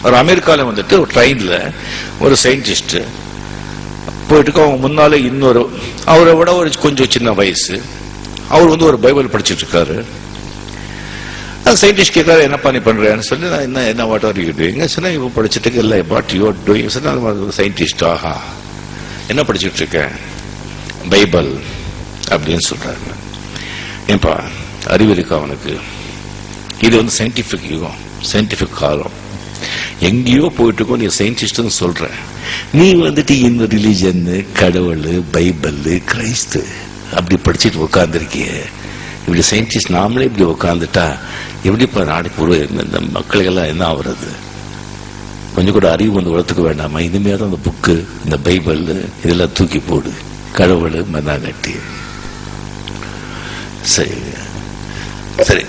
ஒரு அமெரிக்காவில் வந்துட்டு ஒரு ட்ரெயின்ல ஒரு சயின்டிஸ்ட் போயிட்டு அவங்க முன்னாலே இன்னொரு அவரை விட ஒரு கொஞ்சம் சின்ன வயசு அவர் வந்து ஒரு பைபிள் படிச்சுட்டு இருக்காரு. அந்த சயின்டிஸ்ட் கேட்காரு, என்னப்பா நீ பண்றேன்னு சொல்லி, நான் என்ன வாட் ஆர் யூ டூயிங் சொன்னா, இவ படிச்சுட்டு இல்லை வாட் யூ ஆர் டூயிங் சொன்னா, சயின்டிஸ்ட் ஆஹா என்ன படிச்சுட்டு இருக்கேன், பைபிள் அப்படின்னு சொல்றாங்க. ஏன்பா அறிவு இருக்கா அவனுக்கு? இது வந்து சயின்டிபிக் யுகம், சயின்டிபிக் காலம், எங்கேயோ போயிட்டு இருக்கோம். நீ சயின்டிஸ்ட்னு சொல்ற, நீ வந்துட்டு இந்த ரிலிஜன், கடவுள், பைபிள், கிறிஸ்து அப்படி படிச்சுட்டு உட்காந்துருக்கிய. இப்படி சயின்டிஸ்ட் நாமளே இப்படி உட்காந்துட்டா எப்படிப்பா நாளைக்கு இந்த மக்களுக்கெல்லாம் என்ன ஆகுறது? கொஞ்சம் கூட அறிவு வந்து வளர்த்துக்க வேண்டாமா? இனிமேதான் அந்த புக்கு, இந்த பைபிள் இதெல்லாம் தூக்கி போடு, கடவுள் மண்ணாங்கட்டி. சரி சரி,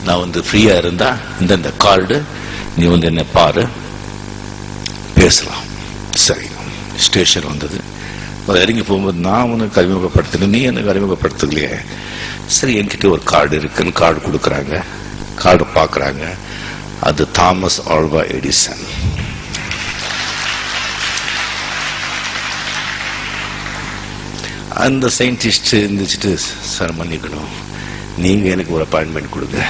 நான் வந்து ஃப்ரீயா இருந்தா இந்த கார்டு நீ வந்து என்ன பாரு, பேசலாம். சரி, ஸ்டேஷன் வந்தது. இறங்கி போகும்போது நான் உனக்கு அறிமுகப்படுத்தினேன், நீ எனக்கு அறிமுகப்படுத்தலையே. சரி, என்கிட்ட ஒரு கார்டு இருக்குன்னு கார்டு கொடுக்குறாங்க. கார்டு பார்க்குறாங்க, அது தாமஸ் ஆல்வா எடிசன். அந்த சயின்டிஸ்ட் இருந்துச்சுட்டு, சார் மன்னிக்கணும், நீங்க எனக்கு ஒரு அப்பாயின்மெண்ட் கொடுங்க,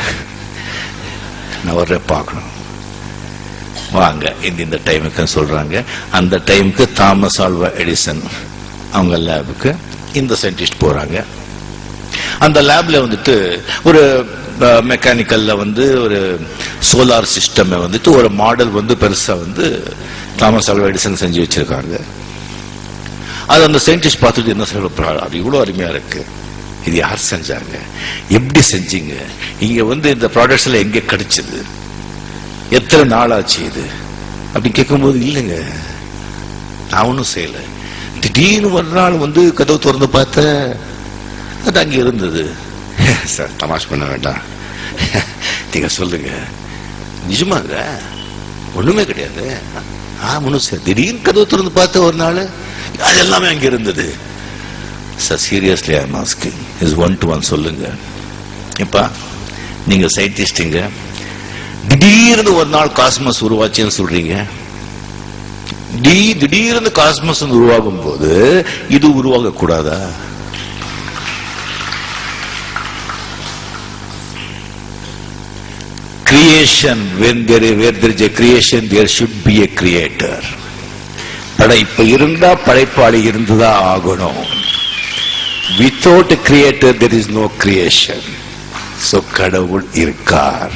நான் வர்ற பார்க்கணும், வாங்க இந்த டைமுக்கு சொல்றாங்க. அந்த டைமுக்கு தாமஸ் ஆல்வா எடிசன் அவங்க லேபுக்கு இந்த சயின்டிஸ்ட் போறாங்க. அந்த லேப்ல வந்துட்டு ஒரு மெக்கானிக்கல்ல வந்து ஒரு சோலார் சிஸ்டம் வந்துட்டு ஒரு மாடல் வந்து பெருசா வந்து தாமஸ் ஆல்வா எடிசன் செஞ்சு வச்சிருக்காங்க. அது அந்த சயின்டிஸ்ட் பார்த்துட்டு என்ன சொல்ற, அது இவ்வளவு அருமையா இருக்கு, இது யார் செஞ்சாங்க, எப்படி செஞ்சீங்க, இங்க வந்து இந்த ப்ராடக்ட்ஸ் எல்லாம் எங்க கிடைச்சது, எத்தனை நாள் ஆச்சு இது அப்படி கேட்கும்போது, இல்லைங்க நான் ஒன்றும் செய்யல, திடீர்னு ஒரு நாள் வந்து கதவு திறந்து பார்த்த அது அங்க இருந்தது. சார் தமாஷ் பண்ண வேண்டாம், நீங்க சொல்லுங்க, நிஜமாங்க ஒண்ணுமே கிடையாது, திடீர்னு கதவு திறந்து பார்த்த ஒரு நாள் அது எல்லாமே அங்க இருந்தது. Sir seriously I am asking, is one to one சொல்லுங்க. இப்ப நீங்க சயின்டிஸ்டுங்க, திடீர்னு ஒரு நாள் காஸ்மஸ் உருவாச்சுன்னு சொல்றீங்க, திடீர்னு காஸ்மஸ் உருவாகும் போது இது உருவாக கூடாதா? Creation, where there is a creation, there should be a creator. படைப்பு இருந்தா படைப்பாளி இருந்துதான் ஆகணும். Without a creator there is no creation. So கடவுள் இருக்கார்.